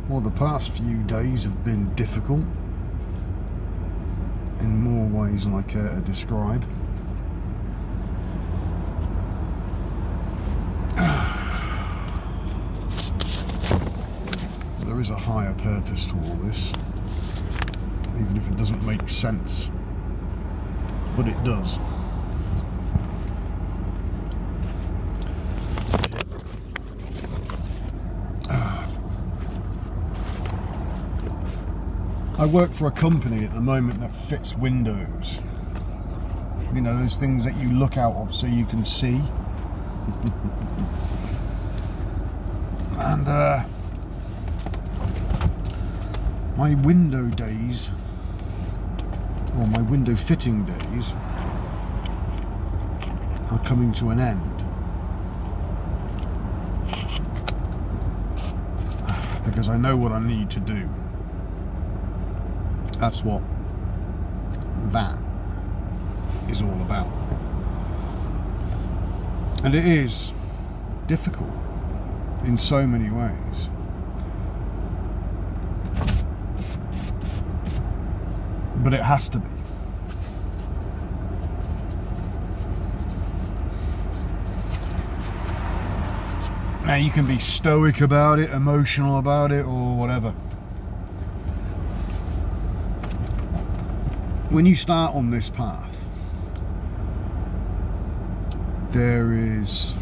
Well, the past few days have been difficult in more ways than I care to describe. There is a higher purpose to all this, even if it doesn't make sense, but it does. I work for a company at the moment that fits windows. You know, those things that you look out of so you can see. And my window days, or my window fitting days, are coming to an end. Because I know what I need to do. That's what that is all about. And it is difficult in so many ways. But it has to be. Now you can be stoic about it, emotional about it, or whatever. When you start on this path, there is,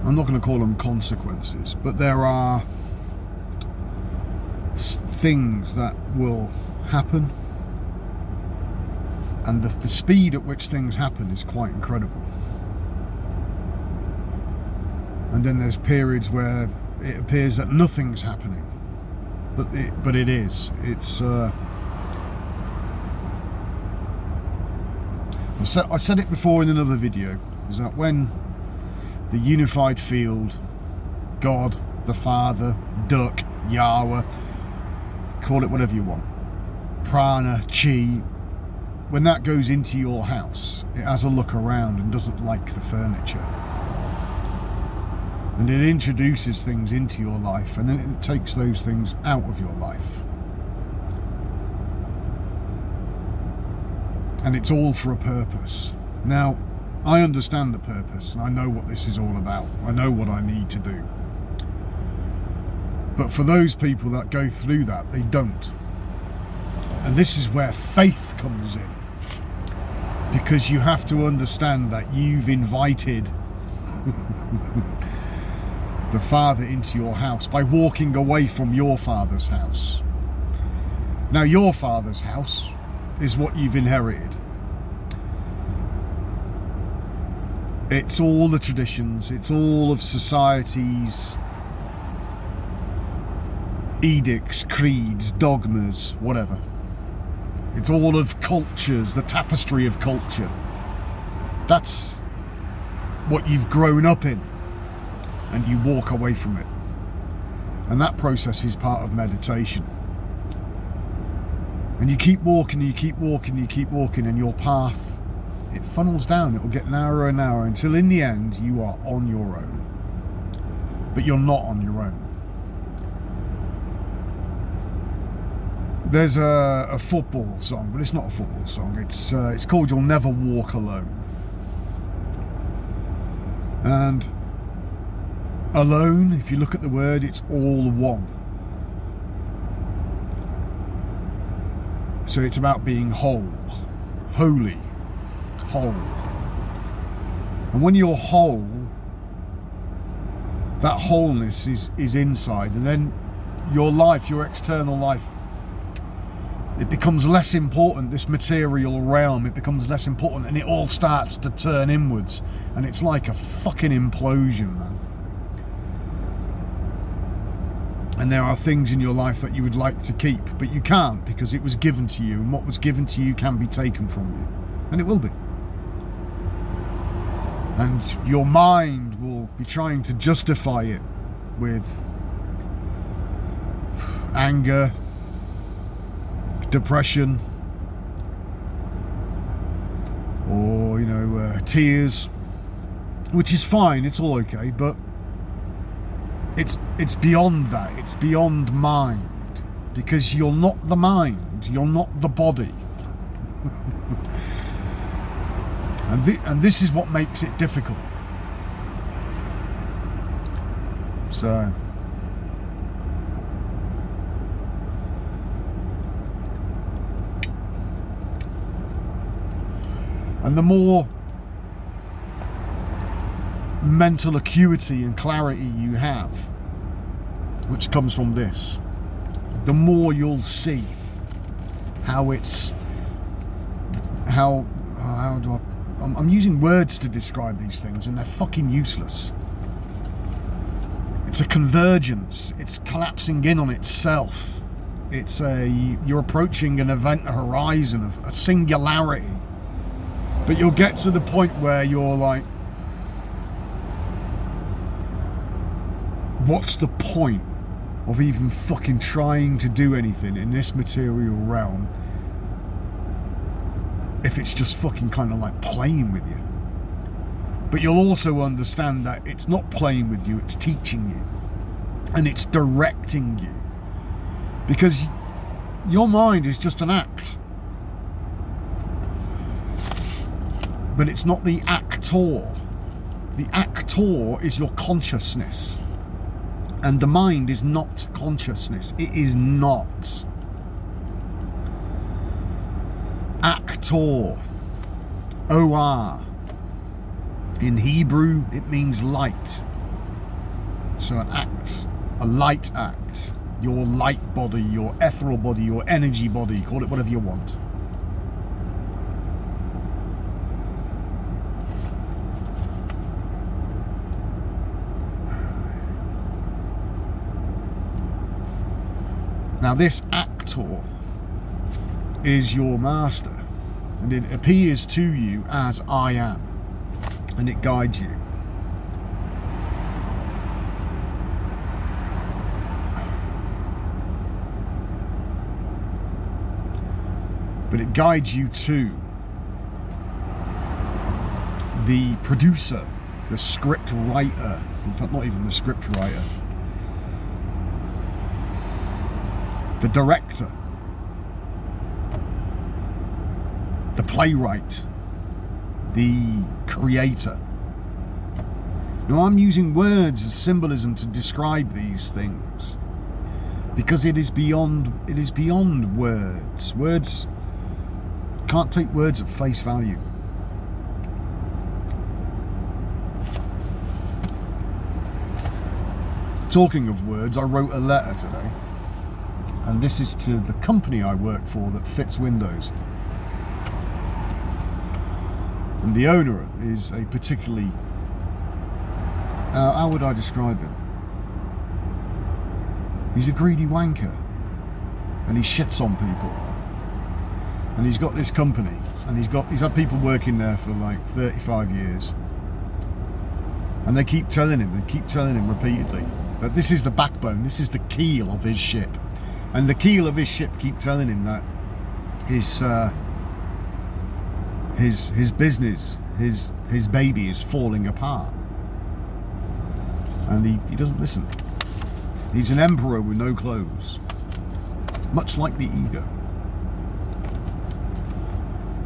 I'm not going to call them consequences, but there are things that will happen, and the speed at which things happen is quite incredible. And then there's periods where it appears that nothing's happening. But it is. It's. I said it before in another video. Is that when the unified field, God, the Father, Duck, Yahweh, call it whatever you want, Prana, Chi, when that goes into your house, it has a look around and doesn't like the furniture. And it introduces things into your life, and then it takes those things out of your life. And it's all for a purpose. Now, I understand the purpose, and I know what this is all about. I know what I need to do. But for those people that go through that, they don't. And this is where faith comes in. Because you have to understand that you've invited the Father into your house by walking away from your Father's house. Now, your Father's house is what you've inherited. It's all the traditions, it's all of society's edicts, creeds, dogmas, whatever. It's all of cultures, the tapestry of culture. That's what you've grown up in. And you walk away from it. And that process is part of meditation. And you keep walking, you keep walking, you keep walking, and your path, it funnels down. It will get narrower and narrower until in the end you are on your own. But you're not on your own. There's a football song, but it's not a football song. It's called "You'll Never Walk Alone." And alone, if you look at the word, it's all one. So it's about being whole, holy, whole. And when you're whole, that wholeness is inside, and then your life, your external life, it becomes less important. This material realm, it becomes less important, and it all starts to turn inwards, and it's like a fucking implosion, man. And there are things in your life that you would like to keep, but you can't, because it was given to you, and what was given to you can be taken from you, and it will be. And your mind will be trying to justify it with anger, depression, or tears, which is fine, it's all okay, but it's beyond that. It's beyond mind, because you're not the mind, you're not the body. and this is what makes it difficult. So and the more mental acuity and clarity you have, which comes from this, the more you'll see how I'm using words to describe these things and they're fucking useless. It's a convergence, it's collapsing in on itself. You're approaching an event horizon of a singularity. But you'll get to the point where you're like, what's the point of even fucking trying to do anything in this material realm if it's just fucking kind of like playing with you? But you'll also understand that it's not playing with you, it's teaching you. And it's directing you. Because your mind is just an act. But it's not the actor. The actor is your consciousness. And the mind is not consciousness. It is not. Actor. O-R. In Hebrew, it means light. So an act. A light act. Your light body, your ethereal body, your energy body. Call it whatever you want. Now this actor is your master, and it appears to you as I am, and it guides you. But it guides you to the producer, the script writer, in fact not even the script writer, the director, the playwright, the creator. Now I'm using words as symbolism to describe these things because it is beyond words. Words can't take words at face value. Talking of words, I wrote a letter today. And this is to the company I work for that fits windows. And the owner is a particularly... how would I describe him? He's a greedy wanker. And he shits on people. And he's got this company. And he's had people working there for like 35 years. And they keep telling him repeatedly that this is the backbone, this is the keel of his ship. And the keel of his ship keep telling him that his business, his baby is falling apart. And he doesn't listen. He's an emperor with no clothes. Much like the ego.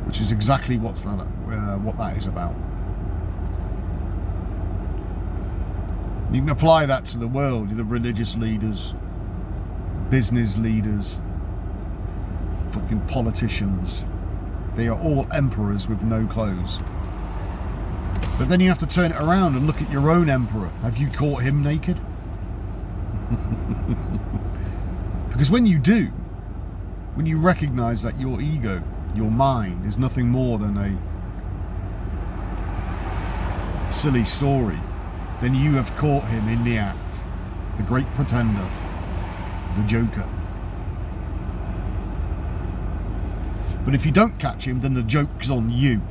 Which is exactly what that is about. You can apply that to the world, the religious leaders, business leaders, fucking politicians. They are all emperors with no clothes. But then you have to turn it around and look at your own emperor. Have you caught him naked? Because when you do, when you recognize that your ego, your mind, is nothing more than a silly story, then you have caught him in the act. The great pretender. The Joker. But if you don't catch him, then the joke's on you.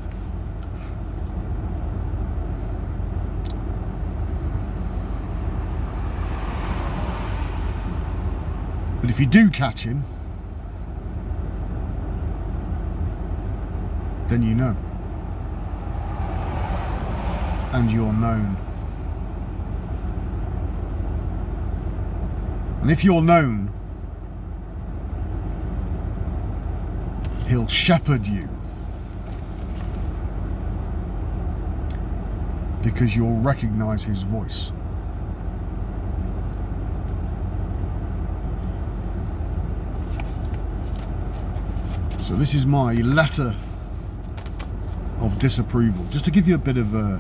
But if you do catch him, then you know. And you're known. And if you're known, he'll shepherd you, because you'll recognize his voice. So this is my letter of disapproval. Just to give you a bit of a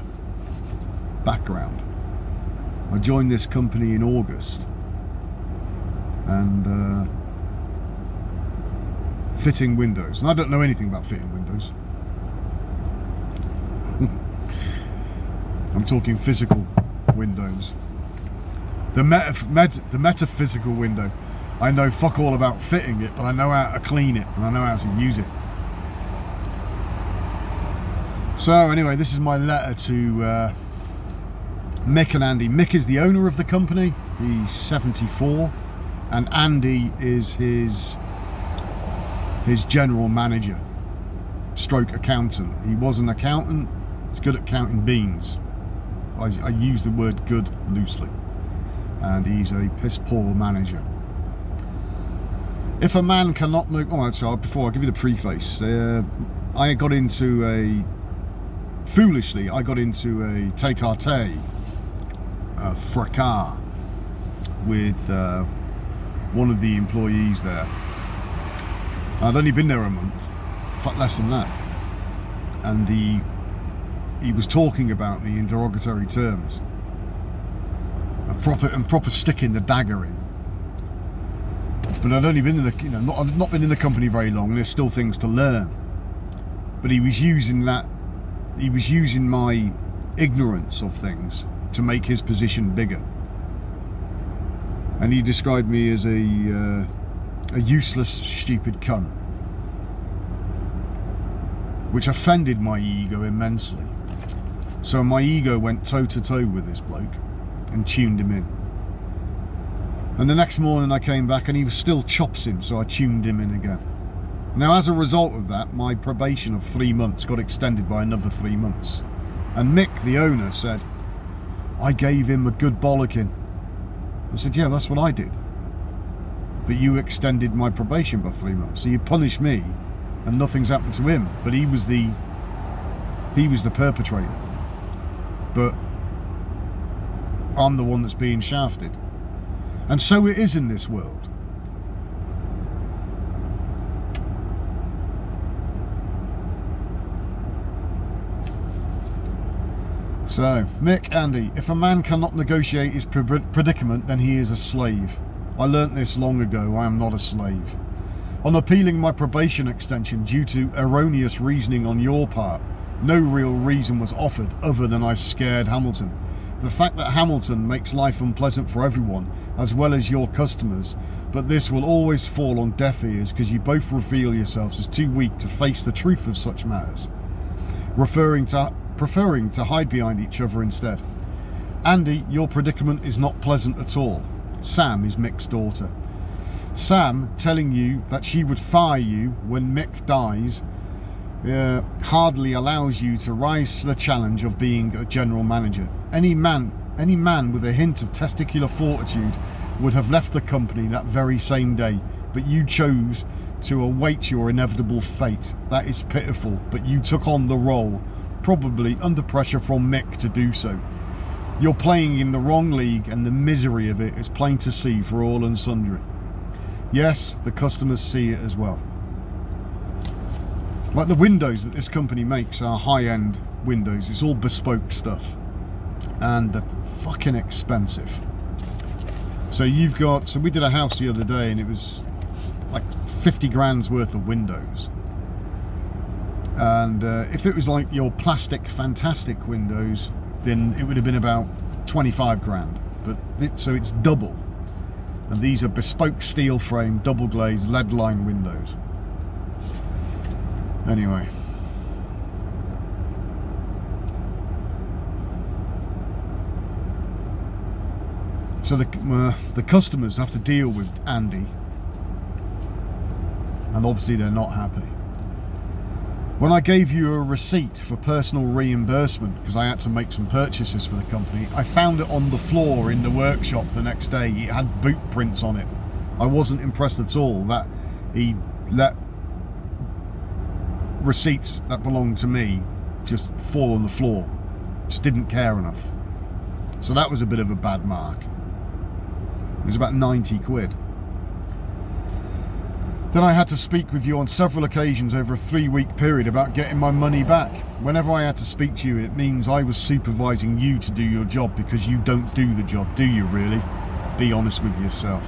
background, I joined this company in August, and fitting windows, and I don't know anything about fitting windows. I'm talking physical windows. The metaphysical window, I know fuck all about fitting it, but I know how to clean it and I know how to use it. So anyway, this is my letter to Mick and Andy. Mick is the owner of the company. He's 74, and Andy is his general manager, stroke accountant. He was an accountant. He's good at counting beans. I use the word good loosely. And he's a piss poor manager. If a man cannot know... Oh, that's right. Before I give you the preface, I got into a... Foolishly, I got into a tete-a-tete, a fracas, with one of the employees there. I'd only been there a month, in fact less than that, and he was talking about me in derogatory terms, and proper sticking the dagger in. But I'd only been in the, I've not been in the company very long. There's still things to learn. But he was using my ignorance of things to make his position bigger. And he described me as a useless, stupid cunt, which offended my ego immensely. So my ego went toe to toe with this bloke and tuned him in. And the next morning I came back and he was still chopsing, so I tuned him in again. Now, as a result of that, my probation of 3 months got extended by another 3 months. And Mick, the owner, said, I gave him a good bollocking. I said, yeah, that's what I did. But you extended my probation by 3 months, so you punished me and nothing's happened to him. But he was the perpetrator. But I'm the one that's being shafted. And so it is in this world. So, Mick, Andy, if a man cannot negotiate his predicament, then he is a slave. I learnt this long ago. I am not a slave. On appealing my probation extension due to erroneous reasoning on your part, no real reason was offered other than I scared Hamilton. The fact that Hamilton makes life unpleasant for everyone, as well as your customers, but this will always fall on deaf ears because you both reveal yourselves as too weak to face the truth of such matters, preferring to hide behind each other instead. Andy, your predicament is not pleasant at all. Sam is Mick's daughter. Sam telling you that she would fire you when Mick dies hardly allows you to rise to the challenge of being a general manager. Any man with a hint of testicular fortitude would have left the company that very same day, but you chose to await your inevitable fate. That is pitiful, but you took on the role, probably under pressure from Mick to do so. You're playing in the wrong league, and the misery of it is plain to see for all and sundry. Yes, the customers see it as well. Like the windows that this company makes are high-end windows. It's all bespoke stuff, and they're fucking expensive. So we did a house the other day, and it was like 50 grand's worth of windows. And if it was like your plastic fantastic windows, then it would have been about 25 grand. So it's double. And these are bespoke steel frame, double glazed, lead line windows. Anyway. So the customers have to deal with Andy. And obviously they're not happy. When I gave you a receipt for personal reimbursement because I had to make some purchases for the company, I found it on the floor in the workshop the next day. It had boot prints on it. I wasn't impressed at all that he let receipts that belonged to me just fall on the floor. Just didn't care enough. So that was a bit of a bad mark. It was about 90 quid. Then I had to speak with you on several occasions over a 3-week period about getting my money back. Whenever I had to speak to you, it means I was supervising you to do your job, because you don't do the job, do you really? Be honest with yourself.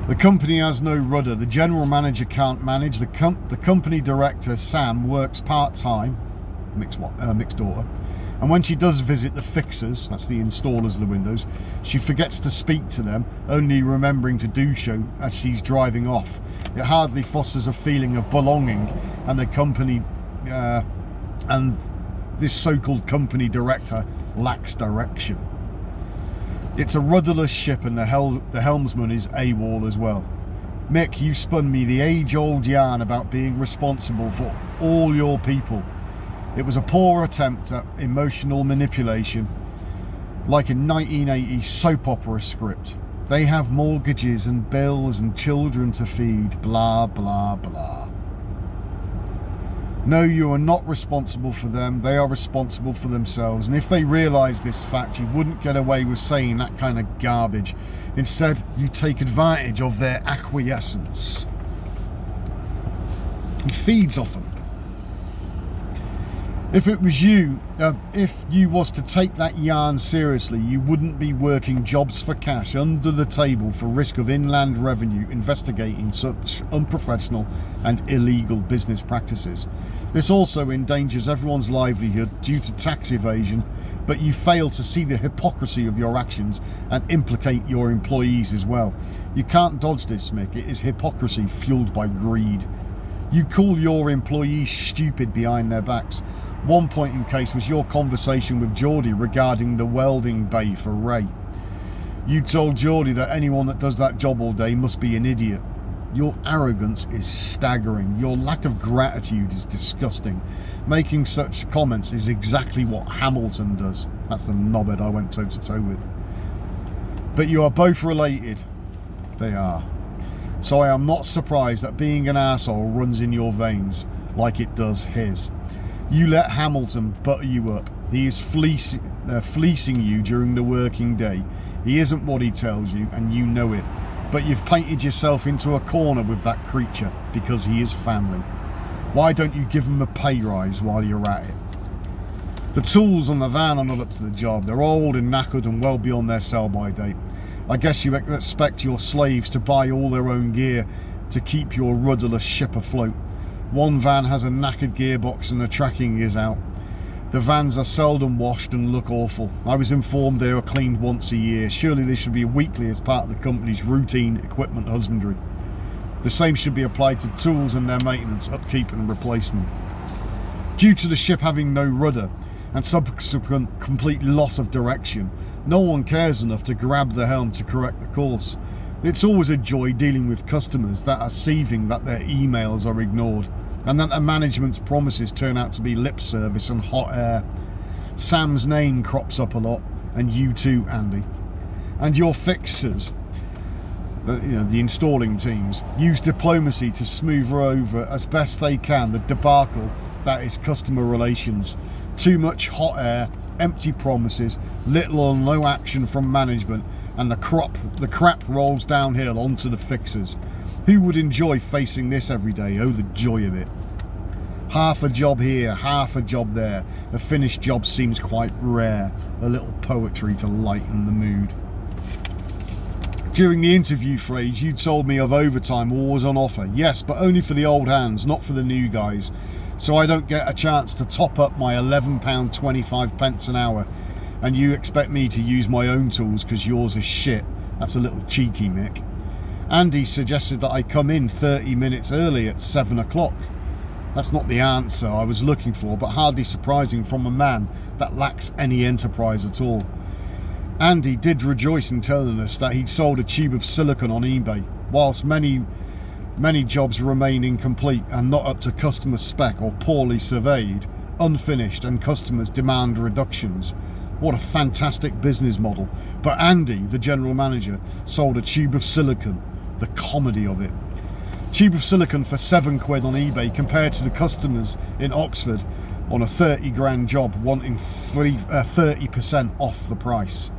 The company has no rudder. The general manager can't manage. The company director, Sam, works part-time, mixed daughter, and when she does visit the fixers, that's the installers of the windows, she forgets to speak to them, only remembering to do so as she's driving off. It hardly fosters a feeling of belonging, and the company and this so-called company director lacks direction. It's a rudderless ship, and the helmsman is AWOL as well. Mick, you spun me the age-old yarn about being responsible for all your people. It was a poor attempt at emotional manipulation, like a 1980s soap opera script. They have mortgages and bills and children to feed, blah, blah, blah. No, you are not responsible for them. They are responsible for themselves. And if they realised this fact, you wouldn't get away with saying that kind of garbage. Instead, you take advantage of their acquiescence. He feeds off them. If it was you, if you was to take that yarn seriously, you wouldn't be working jobs for cash under the table for risk of inland revenue investigating such unprofessional and illegal business practices. This also endangers everyone's livelihood due to tax evasion, but you fail to see the hypocrisy of your actions and implicate your employees as well. You can't dodge this, Mick. It is hypocrisy fueled by greed. You call your employees stupid behind their backs. One point in case was your conversation with Geordie regarding the welding bay for Ray. You told Geordie that anyone that does that job all day must be an idiot. Your arrogance is staggering. Your lack of gratitude is disgusting. Making such comments is exactly what Hamilton does. That's the knobhead I went toe to toe with. But you are both related. They are. So I am not surprised that being an arsehole runs in your veins like it does his. You let Hamilton butter you up. He is fleecing you during the working day. He isn't what he tells you, and you know it. But you've painted yourself into a corner with that creature because he is family. Why don't you give him a pay rise while you're at it? The tools on the van are not up to the job. They're old and knackered and well beyond their sell-by date. I guess you expect your slaves to buy all their own gear to keep your rudderless ship afloat. One van has a knackered gearbox and the tracking is out. The vans are seldom washed and look awful. I was informed they are cleaned once a year. Surely they should be weekly as part of the company's routine equipment husbandry. The same should be applied to tools and their maintenance, upkeep and replacement. Due to the ship having no rudder and subsequent complete loss of direction, no one cares enough to grab the helm to correct the course. It's always a joy dealing with customers that are seething that their emails are ignored and that the management's promises turn out to be lip service and hot air. Sam's name crops up a lot, and you too, Andy. And your fixers, the installing teams, use diplomacy to smooth over as best they can the debacle that is customer relations. Too much hot air, empty promises, little or no action from management, and the crap rolls downhill onto the fixers. Who would enjoy facing this every day? Oh, the joy of it. Half a job here, half a job there. A finished job seems quite rare. A little poetry to lighten the mood. During the interview phrase, you told me of overtime always on offer. Yes, but only for the old hands, not for the new guys. So I don't get a chance to top up my £11.25 an hour. And you expect me to use my own tools because yours is shit. That's a little cheeky, Mick. Andy suggested that I come in 30 minutes early at 7 o'clock. That's not the answer I was looking for, but hardly surprising from a man that lacks any enterprise at all. Andy did rejoice in telling us that he'd sold a tube of silicone on eBay. Whilst many Many jobs remain incomplete and not up to customer spec or poorly surveyed, unfinished, and customers demand reductions. What a fantastic business model. But Andy, the general manager, sold a tube of silicon. The comedy of it. Tube of silicon for £7 on eBay compared to the customers in Oxford on a 30 grand job wanting 30% off the price.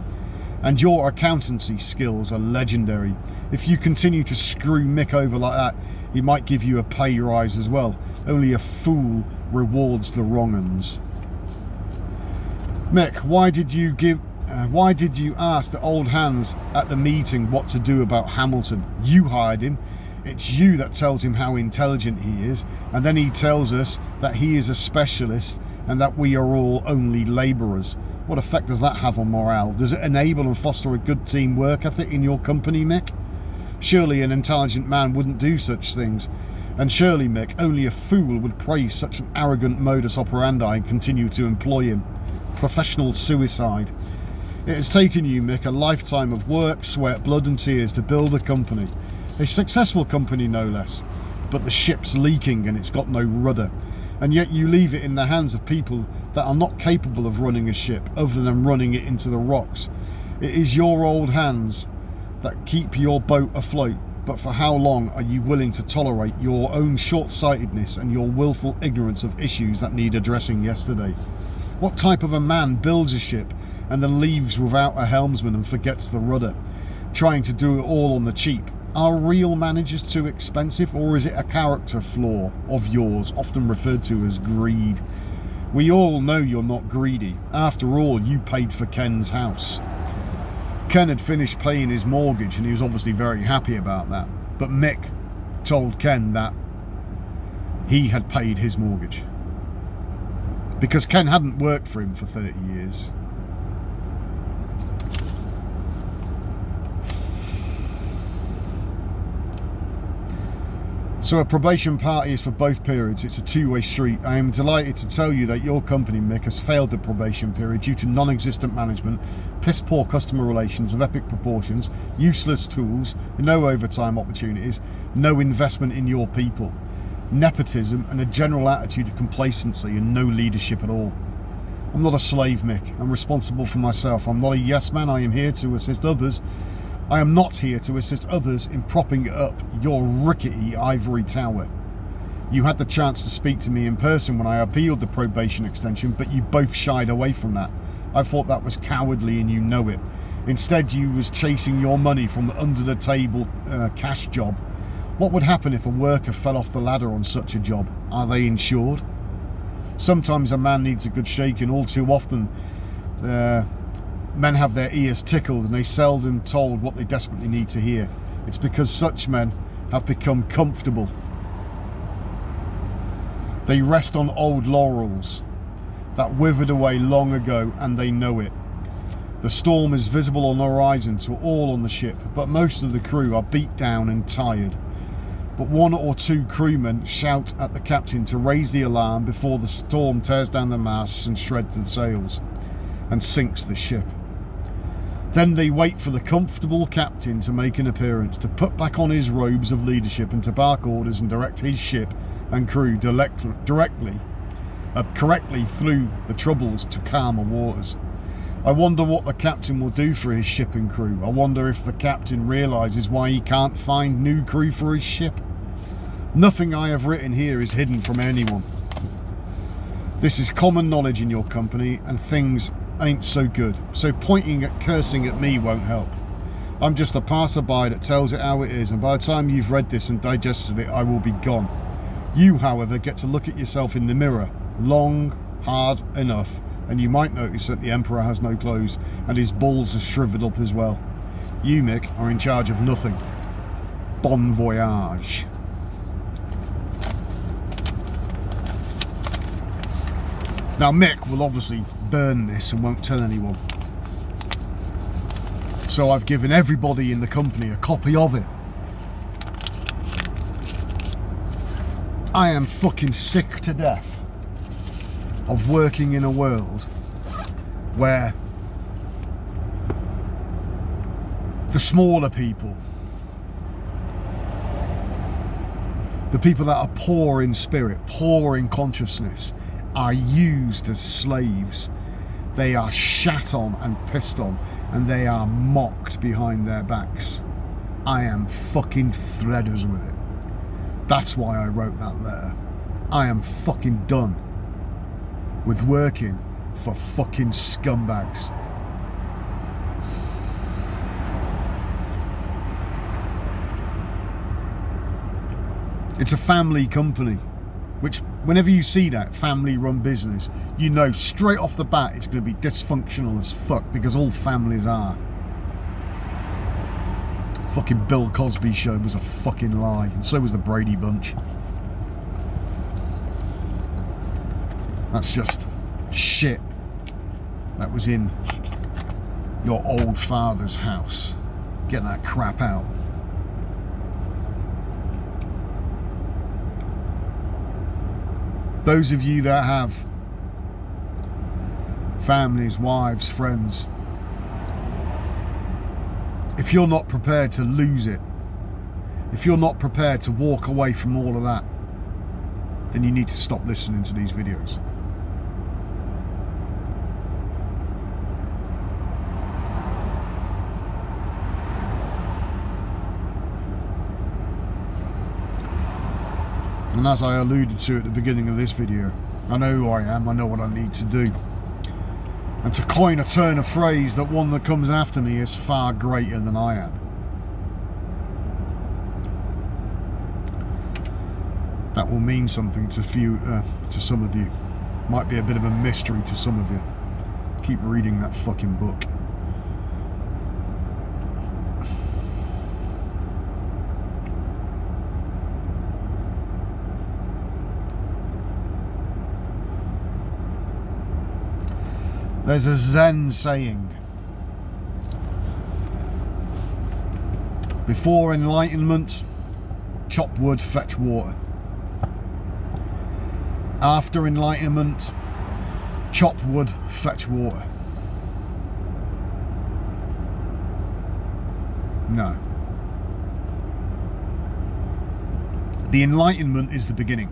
And your accountancy skills are legendary. If you continue to screw Mick over like that, he might give you a pay rise as well. Only a fool rewards the wrong uns. Mick, why did you ask the old hands at the meeting what to do about Hamilton? You hired him. It's you that tells him how intelligent he is, and then he tells us that he is a specialist and that we are all only labourers. What effect does that have on morale? Does it enable and foster a good team work ethic in your company, Mick? Surely an intelligent man wouldn't do such things. And surely, Mick, only a fool would praise such an arrogant modus operandi and continue to employ him. Professional suicide. It has taken you, Mick, a lifetime of work, sweat, blood and tears to build a company. A successful company, no less. But the ship's leaking and it's got no rudder. And yet you leave it in the hands of people that are not capable of running a ship other than running it into the rocks. It is your old hands that keep your boat afloat. But for how long are you willing to tolerate your own short-sightedness and your willful ignorance of issues that need addressing yesterday? What type of a man builds a ship and then leaves without a helmsman and forgets the rudder, trying to do it all on the cheap? Are real managers too expensive, or is it a character flaw of yours, often referred to as greed? We all know you're not greedy. After all, you paid for Ken's house. Ken had finished paying his mortgage and he was obviously very happy about that. But Mick told Ken that he had paid his mortgage because Ken hadn't worked for him for 30 years. So a probation party is for both periods. It's a two-way street. I am delighted to tell you that your company, Mick, has failed the probation period due to non-existent management, piss-poor customer relations of epic proportions, useless tools, no overtime opportunities, no investment in your people, nepotism, and a general attitude of complacency and no leadership at all. I'm not a slave, Mick. I'm responsible for myself. I'm not a yes man. I am here to assist others. I am not here to assist others in propping up your rickety ivory tower. You had the chance to speak to me in person when I appealed the probation extension, but you both shied away from that. I thought that was cowardly and you know it. Instead, you was chasing your money from the under-the-table cash job. What would happen if a worker fell off the ladder on such a job? Are they insured? Sometimes a man needs a good shaking. All too often, men have their ears tickled and they seldom told what they desperately need to hear. It's because such men have become comfortable. They rest on old laurels that withered away long ago, and they know it. The storm is visible on the horizon to all on the ship, but most of the crew are beat down and tired. But one or two crewmen shout at the captain to raise the alarm before the storm tears down the masts and shreds the sails and sinks the ship. Then they wait for the comfortable captain to make an appearance, to put back on his robes of leadership and to bark orders and direct his ship and crew correctly through the troubles to calmer waters. I wonder what the captain will do for his ship and crew. I wonder if the captain realises why he can't find new crew for his ship. Nothing I have written here is hidden from anyone. This is common knowledge in your company, and things ain't so good. So cursing at me won't help. I'm just a passerby that tells it how it is, and by the time you've read this and digested it, I will be gone. You, however, get to look at yourself in the mirror long, hard enough, and you might notice that the Emperor has no clothes and his balls have shriveled up as well. You, Mick, are in charge of nothing. Bon voyage. Now, Mick will obviously burn this and won't tell anyone. So I've given everybody in the company a copy of it. I am fucking sick to death of working in a world where the smaller people The people that are poor in spirit, poor in consciousness, are used as slaves. They are shat on and pissed on, and they are mocked behind their backs. I am fucking threaders with it. That's why I wrote that letter. I am fucking done with working for fucking scumbags. It's a family company, which whenever you see that family run business, you know straight off the bat it's going to be dysfunctional as fuck, because all families are. Fucking Bill Cosby show was a fucking lie, and so was the Brady Bunch. That's just shit that was in your old father's house. Get that crap out. Those of you that have families, wives, friends, if you're not prepared to lose it, if you're not prepared to walk away from all of that, then you need to stop listening to these videos. And as I alluded to at the beginning of this video, I know who I am, I know what I need to do. And to coin a turn of phrase, that one that comes after me is far greater than I am. That will mean something to some of you. Might be a bit of a mystery to some of you. Keep reading that fucking book. There's a Zen saying: before enlightenment, chop wood, fetch water. After enlightenment, chop wood, fetch water. No. The enlightenment is the beginning.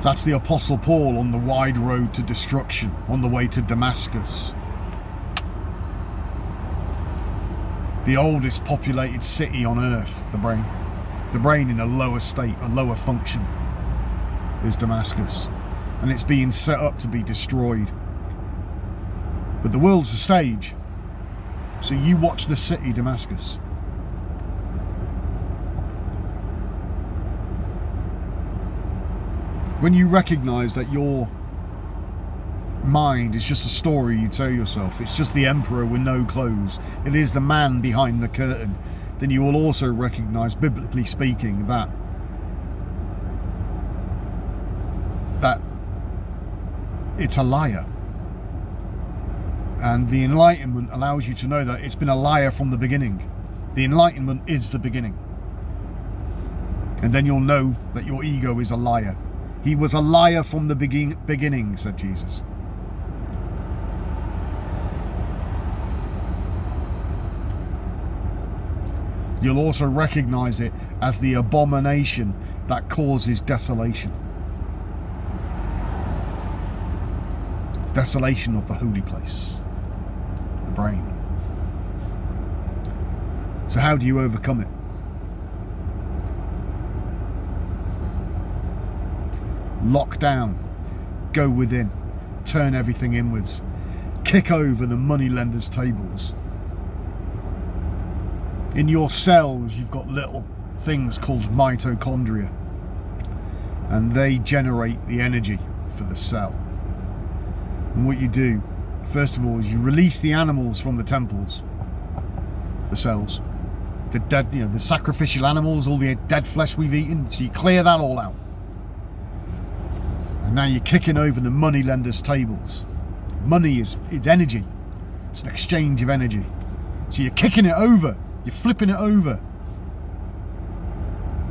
That's the Apostle Paul on the wide road to destruction, on the way to Damascus. The oldest populated city on earth, the brain. The brain in a lower state, a lower function, is Damascus. And it's being set up to be destroyed. But the world's a stage. So you watch the city, Damascus. When you recognise that your mind is just a story you tell yourself, it's just the emperor with no clothes, it is the man behind the curtain, then you will also recognise, biblically speaking, that it's a liar. And the enlightenment allows you to know that it's been a liar from the beginning. The enlightenment is the beginning. And then you'll know that your ego is a liar. He was a liar from the beginning, said Jesus. You'll also recognize it as the abomination that causes desolation. Desolation of the holy place, the brain. So how do you overcome it? Lock down, go within, turn everything inwards, kick over the moneylenders' tables. In your cells, you've got little things called mitochondria, and they generate the energy for the cell. And what you do, first of all, is you release the animals from the temples, the cells, the dead, the sacrificial animals, all the dead flesh we've eaten. So you clear that all out. And now you're kicking over the moneylenders' tables. Money it's energy. It's an exchange of energy. So you're kicking it over. You're flipping it over.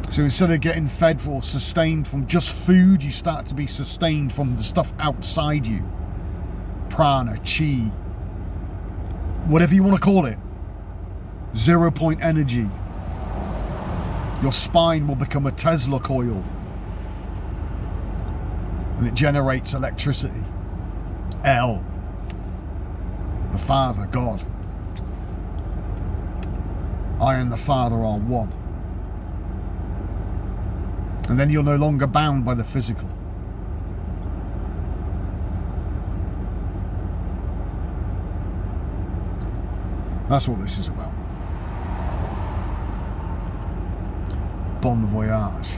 So instead of getting fed or sustained from just food, you start to be sustained from the stuff outside you. Prana, chi, whatever you want to call it. 0 point energy. Your spine will become a Tesla coil. And it generates electricity. El, the Father, God. I and the Father are one. And then you're no longer bound by the physical. That's what this is about. Bon voyage.